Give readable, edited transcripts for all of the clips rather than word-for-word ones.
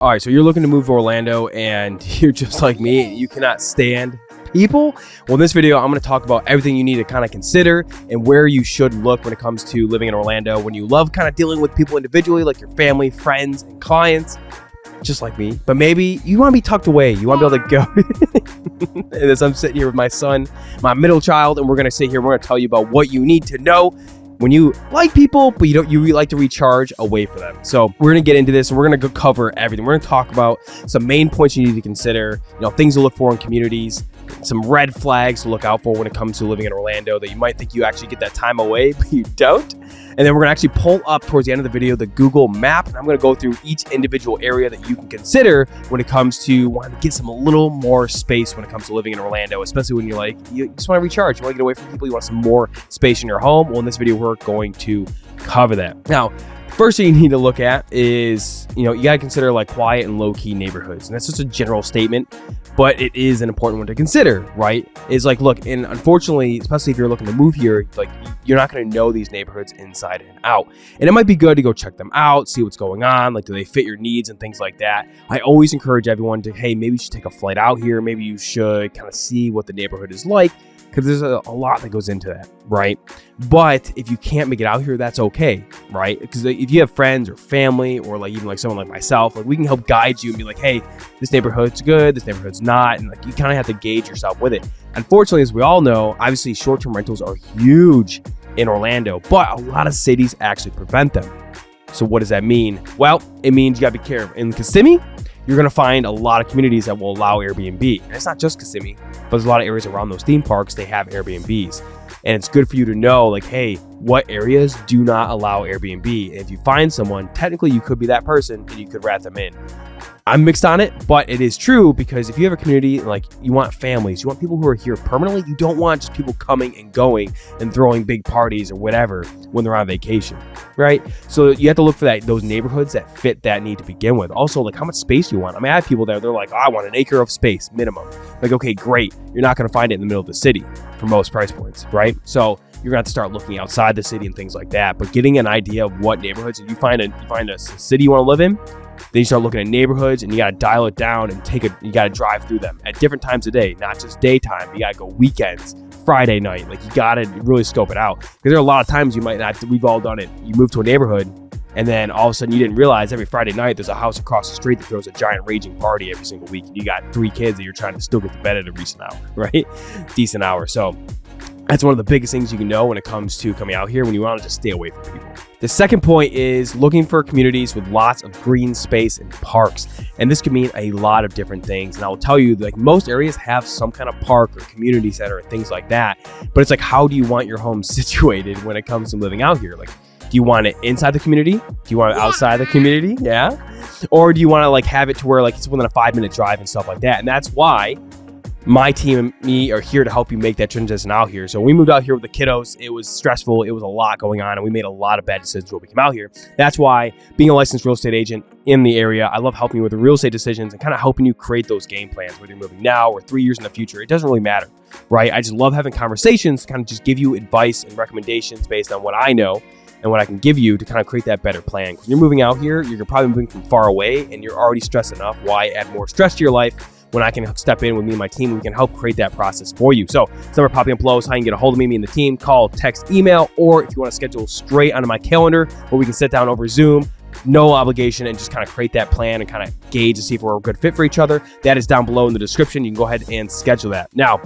All right, so you're looking to move to Orlando and you're just like me, you cannot stand people. Well, in this video, I'm going to talk about everything you need to kind of consider and where you should look when it comes to living in Orlando when you love kind of dealing with people individually, like your family, friends, and clients, just like me. But maybe you want to be tucked away. You want to be able to go. And as I'm sitting here with my son, my middle child, and we're going to sit here, we're going to tell you about what you need to know when you like people, but you like to recharge away from them. So we're gonna get into this and we're gonna go cover everything. We're gonna talk about some main points you need to consider, things to look for in communities, some red flags to look out for when it comes to living in Orlando that you might think you actually get that time away, but you don't. And then we're gonna actually pull up towards the end of the video the Google map, and I'm gonna go through each individual area that you can consider when it comes to wanting to get a little more space when it comes to living in Orlando, especially when you're like, you just wanna recharge, you wanna get away from people, you want some more space in your home. Well, in this video, we're going to cover that. Now, first thing you need to look at is, you gotta consider like quiet and low-key neighborhoods. And that's just a general statement, but it is an important one to consider, right? Is like, look, and unfortunately, especially if you're looking to move here, like you're not gonna know these neighborhoods inside and out. And it might be good to go check them out, see what's going on, like do they fit your needs and things like that. I always encourage everyone to, hey, maybe you should take a flight out here. Maybe you should kind of see what the neighborhood is like, because there's a lot that goes into that, right? But if you can't make it out here, that's okay, right? Because if you have friends or family or like even like someone like myself, like we can help guide you and be like, hey, this neighborhood's good, this neighborhood's not, and like you kind of have to gauge yourself with it. Unfortunately, as we all know, obviously short-term rentals are huge in Orlando, but a lot of cities actually prevent them. So what does that mean? Well, it means you gotta be careful. In Kissimmee, you're going to find a lot of communities that will allow Airbnb. And it's not just Kissimmee, but there's a lot of areas around those theme parks, they have Airbnbs. And it's good for you to know, like, hey, what areas do not allow Airbnb? And if you find someone, technically you could be that person and you could rat them in. I'm mixed on it, but it is true, because if you have a community, like you want families, you want people who are here permanently, you don't want just people coming and going and throwing big parties or whatever when they're on vacation, right? So you have to look for those neighborhoods that fit that need to begin with. Also, like how much space you want. I mean, I have people there, they're like, oh, I want an acre of space minimum. Like, okay, great. You're not going to find it in the middle of the city for most price points, right? So you're gonna have to start looking outside the city and things like that. But getting an idea of what neighborhoods, if you find a city you want to live in, then you start looking at neighborhoods and you got to dial it down and you got to drive through them at different times of day, not just daytime. You got to go weekends, Friday night. Like you got to really scope it out, because there are a lot of times you might not, we've all done it. You move to a neighborhood and then all of a sudden you didn't realize every Friday night there's a house across the street that throws a giant raging party every single week. And you got 3 kids that you're trying to still get to bed at a recent hour, right? Decent hour. So that's one of the biggest things you can know when it comes to coming out here when you want to just stay away from people. The second point is looking for communities with lots of green space and parks. And this could mean a lot of different things. And I will tell you, like most areas have some kind of park or community center and things like that. But it's like, how do you want your home situated when it comes to living out here? Like, do you want it inside the community? Do you want it outside the community? Yeah. Or do you want to like have it to where like it's within a 5-minute drive and stuff like that? And that's why my team and me are here to help you make that transition out here. So when we moved out here with the kiddos, it was stressful. It was a lot going on, and we made a lot of bad decisions when we came out here. That's why being a licensed real estate agent in the area, I love helping you with the real estate decisions and kind of helping you create those game plans, whether you're moving now or 3 years in the future. It doesn't really matter, right? I just love having conversations, kind of just give you advice and recommendations based on what I know and what I can give you to kind of create that better plan. When you're moving out here, you're probably moving from far away and you're already stressed enough. Why add more stress to your life when I can step in with me and my team? We can help create that process for you. So it's number popping up below is how you can get a hold of me and the team. Call, text, email, or if you want to schedule straight onto my calendar where we can sit down over Zoom, no obligation, and just kind of create that plan and kind of gauge to see if we're a good fit for each other. That is down below in the description. You can go ahead and schedule that. Now,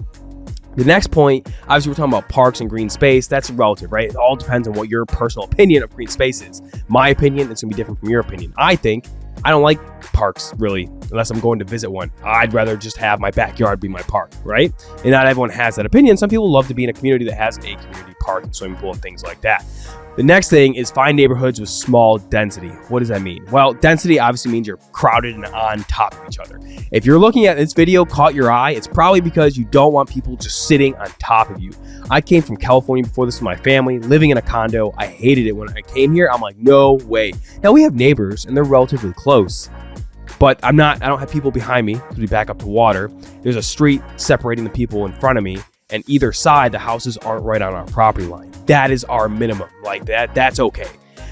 the next point, obviously we're talking about parks and green space. That's relative, right? It all depends on what your personal opinion of green space is. My opinion is going to be different from your opinion. I don't like parks really, unless I'm going to visit one. I'd rather just have my backyard be my park, right? And not everyone has that opinion. Some people love to be in a community that has a community park and swimming pool and things like that. The next thing is find neighborhoods with small density. What does that mean? Well, density obviously means you're crowded and on top of each other. If you're looking at this video, caught your eye, it's probably because you don't want people just sitting on top of you. I came from California before this with my family, living in a condo. I hated it when I came here. I'm like, no way. Now we have neighbors and they're relatively close, but I don't have people behind me because we back up to water. There's a street separating the people in front of me, and either side, the houses aren't right on our property line. That is our minimum. Like that's okay.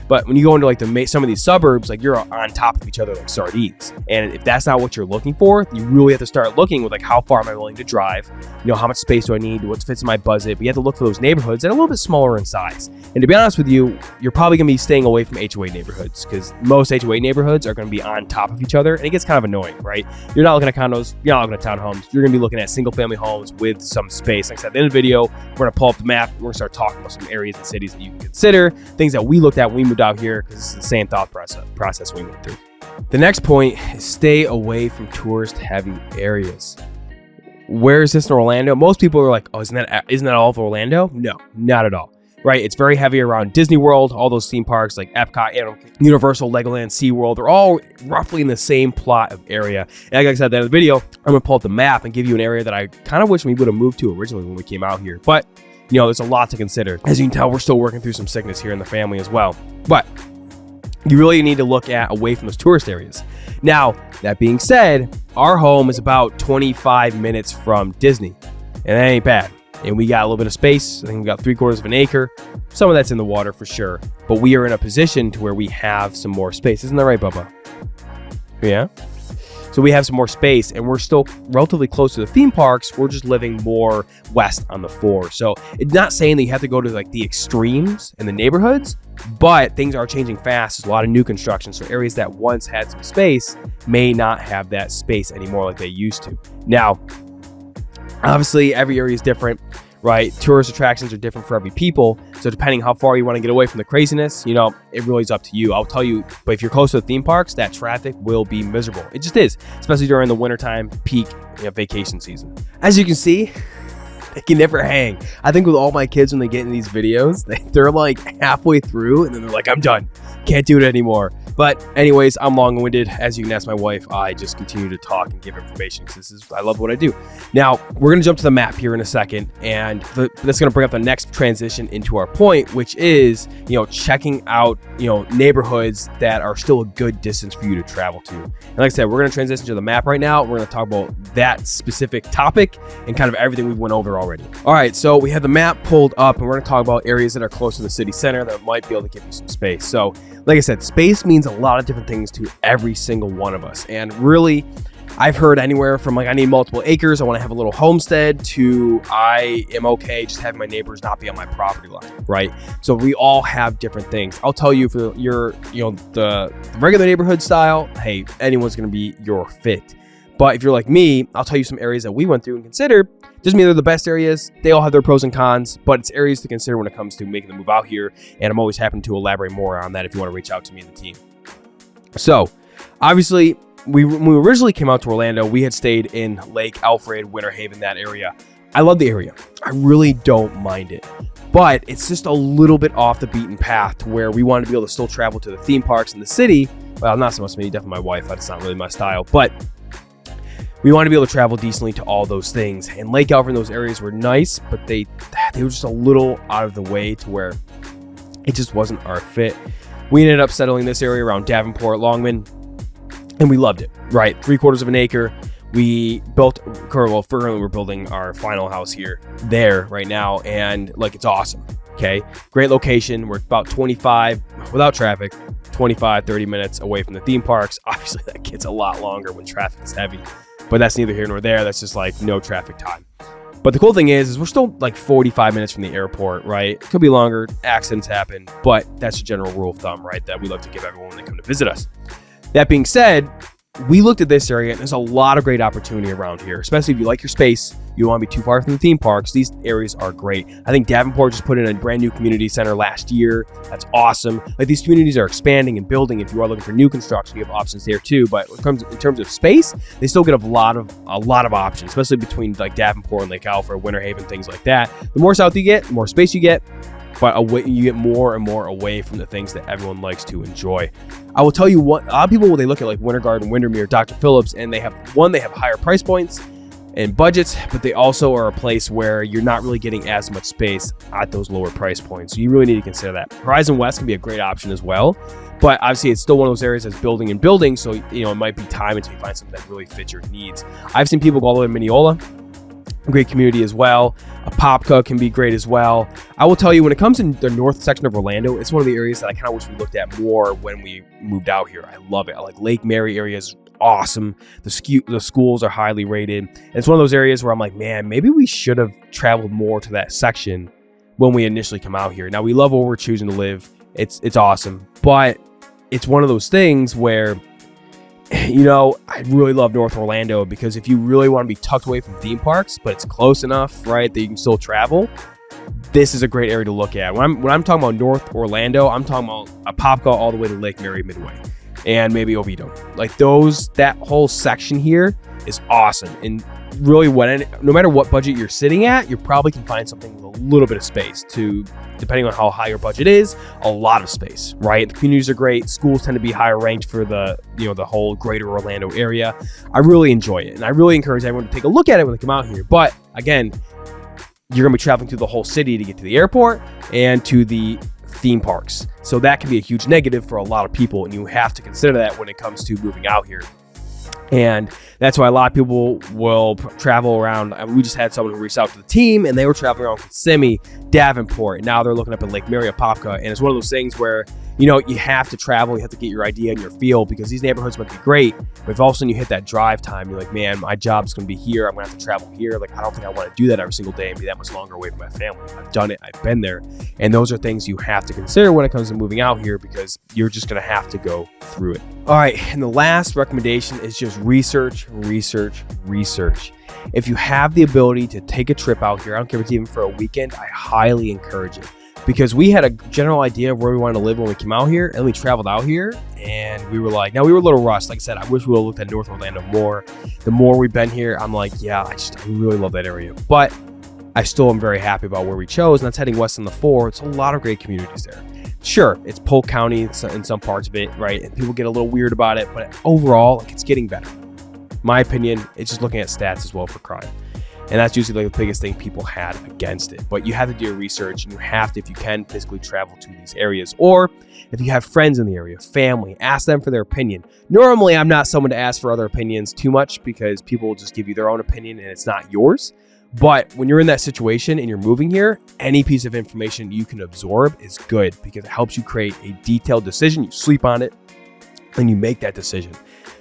But when you go into like some of these suburbs, like you're on top of each other like sardines. And if that's not what you're looking for, you really have to start looking with like, how far am I willing to drive? How much space do I need? What fits in my budget? But you have to look for those neighborhoods that are a little bit smaller in size. And to be honest with you, you're probably going to be staying away from HOA neighborhoods, because most HOA neighborhoods are going to be on top of each other, and it gets kind of annoying, right? You're not looking at condos, you're not looking at townhomes. You're going to be looking at single family homes with some space. Like I said, at the end of the video, we're going to pull up the map. We're going to start talking about some areas and cities that you can consider, things that we looked at when we moved out here, because it's the same thought process we went through. The next point is stay away from tourist heavy areas. Where is this in Orlando? Most people are like, oh, isn't that all of Orlando? No, not at all. Right? It's very heavy around Disney World, all those theme parks like Epcot, Universal, Legoland, SeaWorld. They're all roughly in the same plot of area. And like I said at the end of the video, I'm going to pull up the map and give you an area that I kind of wish we would have moved to originally when we came out here. But, there's a lot to consider. As you can tell, we're still working through some sickness here in the family as well. But you really need to look at away from those tourist areas. Now, that being said, our home is about 25 minutes from Disney, and that ain't bad. And we got a little bit of space. I think we got 3/4 of an acre. Some of that's in the water for sure, but we are in a position to where we have some more space. Isn't that right, Bubba? Yeah. So we have some more space, and we're still relatively close to the theme parks. We're just living more west on the 4. So it's not saying that you have to go to like the extremes in the neighborhoods, but things are changing fast. There's a lot of new construction. So areas that once had some space may not have that space anymore like they used to. Now, obviously, every area is different, right? Tourist attractions are different for every people. So depending how far you want to get away from the craziness, it really is up to you. I'll tell you, but if you're close to the theme parks, that traffic will be miserable. It just is, especially during the wintertime peak vacation season. As you can see, they can never hang. I think with all my kids, when they get in these videos, they're like halfway through and then they're like, I'm done. Can't do it anymore. But anyways, I'm long-winded. As you can ask my wife, I just continue to talk and give information because I love what I do. Now, we're going to jump to the map here in a second, and that's going to bring up the next transition into our point, which is, checking out, neighborhoods that are still a good distance for you to travel to. And like I said, we're going to transition to the map right now. We're going to talk about that specific topic and kind of everything we've went over already. All right, so we have the map pulled up, and we're going to talk about areas that are close to the city center that might be able to give you some space. So like I said, space means a lot of different things to every single one of us. And really, I've heard anywhere from like, I need multiple acres, I want to have a little homestead, to I am okay just having my neighbors not be on my property line, right? So we all have different things. I'll tell you, for your, the regular neighborhood style, hey, anyone's going to be your fit. But if you're like me, I'll tell you some areas that we went through and considered. Doesn't mean they're the best areas. They all have their pros and cons, but it's areas to consider when it comes to making the move out here. And I'm always happy to elaborate more on that if you want to reach out to me and the team. So obviously, when we originally came out to Orlando, we had stayed in Lake Alfred, Winter Haven, that area. I love the area. I really don't mind it. But it's just a little bit off the beaten path to where we want to be able to still travel to the theme parks in the city. Well, not so much me, definitely my wife. That's not really my style. But we want to be able to travel decently to all those things. And Lake Alfred, those areas were nice, but they were just a little out of the way to where it just wasn't our fit. We ended up settling this area around Davenport, Longman, and we loved it, right? 3/4 of an acre. We built, currently we're building our final house there right now, and like, it's awesome, okay? Great location. We're about 25, without traffic, 25, 30 minutes away from the theme parks. Obviously, that gets a lot longer when traffic is heavy, but that's neither here nor there. That's just like no traffic time. But the cool thing is we're still like 45 minutes from the airport, right? It could be longer, accidents happen, but that's a general rule of thumb, right? That we love to give everyone when they come to visit us. That being said, we looked at this area and there's a lot of great opportunity around here, especially if you like your space, you don't want to be too far from the theme parks. These areas are great. I think Davenport just put in a brand new community center last year. That's awesome. Like, these communities are expanding and building. If you are looking for new construction, you have options there too. But in terms of space, they still get a lot of options, especially between like Davenport and Lake Alfred, Winter Haven, things like that. The more south you get, the more space you get, but you get more and more away from the things that everyone likes to enjoy. I will tell you what, a lot of people, when they look at like Winter Garden, Windermere, Dr. Phillips, and they have higher price points and budgets, but they also are a place where you're not really getting as much space at those lower price points. So you really need to consider that. Horizon West can be a great option as well, but obviously it's still one of those areas that's building and building. So, it might be time until you find something that really fits your needs. I've seen people go all the way to Mineola, great community as well. Apopka can be great as well. I will tell you, when it comes in the north section of Orlando, it's one of the areas that I kind of wish we looked at more when we moved out here. I love it. I like Lake Mary area is awesome. The schools are highly rated. And it's one of those areas where I'm like, man, maybe we should have traveled more to that section when we initially come out here. Now, we love where we're choosing to live. It's awesome. But it's one of those things where, you know, I really love North Orlando because if you really want to be tucked away from theme parks, but it's close enough, right, that you can still travel, this is a great area to look at. When I'm talking about North Orlando, I'm talking about Apopka all the way to Lake Mary Midway and maybe Oviedo. Like that whole section here is awesome. And really, no matter what budget you're sitting at, you probably can find something with a little bit of space to, depending on how high your budget is, a lot of space, right? The communities are great. Schools tend to be higher ranked for the whole greater Orlando area. I really enjoy it. And I really encourage everyone to take a look at it when they come out here. But again, you're going to be traveling through the whole city to get to the airport and to the theme parks. So that can be a huge negative for a lot of people. And you have to consider that when it comes to moving out here. And that's why a lot of people will travel around. We just had someone who reached out to the team and they were traveling around Kissimmee, Davenport, and now they're looking up at Lake Mary, Apopka. And it's one of those things where, you know, you have to travel, you have to get your idea and your feel because these neighborhoods might be great. But if all of a sudden you hit that drive time, you're like, man, my job's going to be here. I'm going to have to travel here. Like, I don't think I want to do that every single day and be that much longer away from my family. I've done it. I've been there. And those are things you have to consider when it comes to moving out here because you're just going to have to go through it. All right. And the last recommendation is just research. If you have the ability to take a trip out here, I don't care if it's even for a weekend, I highly encourage it. Because we had a general idea of where we wanted to live when we came out here, and we traveled out here, and we were like, now we were a little rushed. Like I said, I wish we would have looked at North Orlando more. The more we've been here, I'm like, yeah, I really love that area. But I still am very happy about where we chose, and that's heading west on the 4. It's a lot of great communities there. Sure, it's Polk County in some parts of it, right? And people get a little weird about it, but overall, like, it's getting better. My opinion, it's just looking at stats as well for crime. And that's usually like the biggest thing people had against it. But you have to do your research and you have to, if you can, physically travel to these areas. Or if you have friends in the area, family, ask them for their opinion. Normally, I'm not someone to ask for other opinions too much because people will just give you their own opinion and it's not yours. But when you're in that situation and you're moving here, any piece of information you can absorb is good because it helps you create a detailed decision. You sleep on it and you make that decision.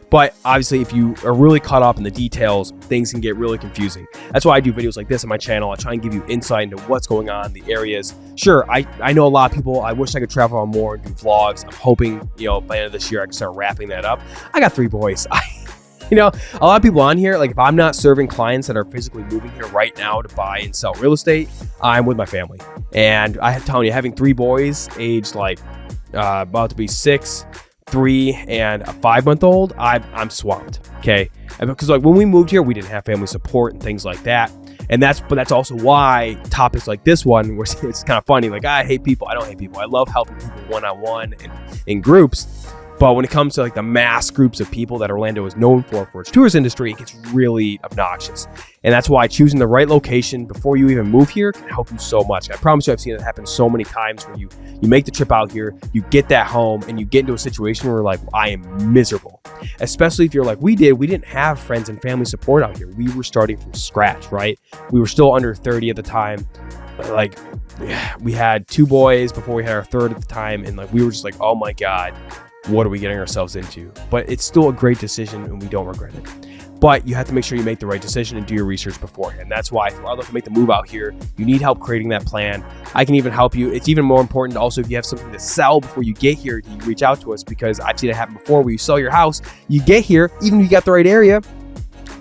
But obviously, if you are really caught up in the details, things can get really confusing. That's why I do videos like this on my channel. I try and give you insight into what's going on, the areas. Sure, I know a lot of people, I wish I could travel on more and do vlogs. I'm hoping, by the end of this year, I can start wrapping that up. I got 3 boys. A lot of people on here, like if I'm not serving clients that are physically moving here right now to buy and sell real estate, I'm with my family. And I'm telling you, having 3 boys aged like about to be 6, 3, and a 5-month-old, I'm swamped. Okay, because like when we moved here, we didn't have family support and things like that, and that's also why topics like this one, where it's kind of funny. Like, I hate people. I don't hate people. I love helping people one-on-one and in groups. But when it comes to like the mass groups of people that Orlando is known for its tourist industry, it gets really obnoxious. And that's why choosing the right location before you even move here can help you so much. I promise you, I've seen it happen so many times where you make the trip out here, you get that home, and you get into a situation where like, I am miserable. Especially if you're like we did. We didn't have friends and family support out here. We were starting from scratch, right? We were still under 30 at the time. Like, we had 2 boys before we had our 3rd at the time. And like, we were just like, oh my God, what are we getting ourselves into? But it's still a great decision and we don't regret it. But you have to make sure you make the right decision and do your research beforehand. That's why if you are looking to make the move out here, you need help creating that plan. I can even help you. It's even more important also if you have something to sell before you get here, you reach out to us, because I've seen it happen before where you sell your house, you get here, even if you got the right area,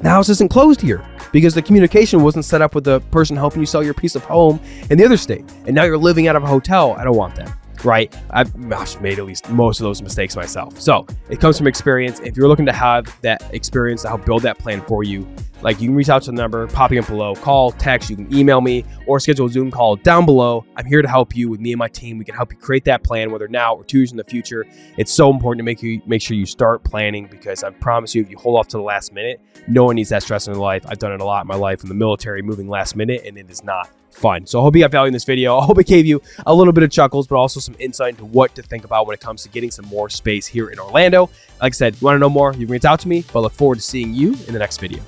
the house isn't closed here because the communication wasn't set up with the person helping you sell your piece of home in the other state. And now you're living out of a hotel. I don't want that. Right? I've made at least most of those mistakes myself. So it comes from experience. If you're looking to have that experience to help build that plan for you, like, you can reach out to the number popping up below, call, text, you can email me, or schedule a Zoom call down below. I'm here to help you. With me and my team, we can help you create that plan, whether now or 2 years in the future. It's so important to make sure you start planning, because I promise you, if you hold off to the last minute, no one needs that stress in their life. I've done it a lot in my life in the military, moving last minute, and it is not fun. So I hope you got value in this video. I hope it gave you a little bit of chuckles, but also some insight into what to think about when it comes to getting some more space here in Orlando. Like I said, you want to know more, you can reach out to me, but I look forward to seeing you in the next video.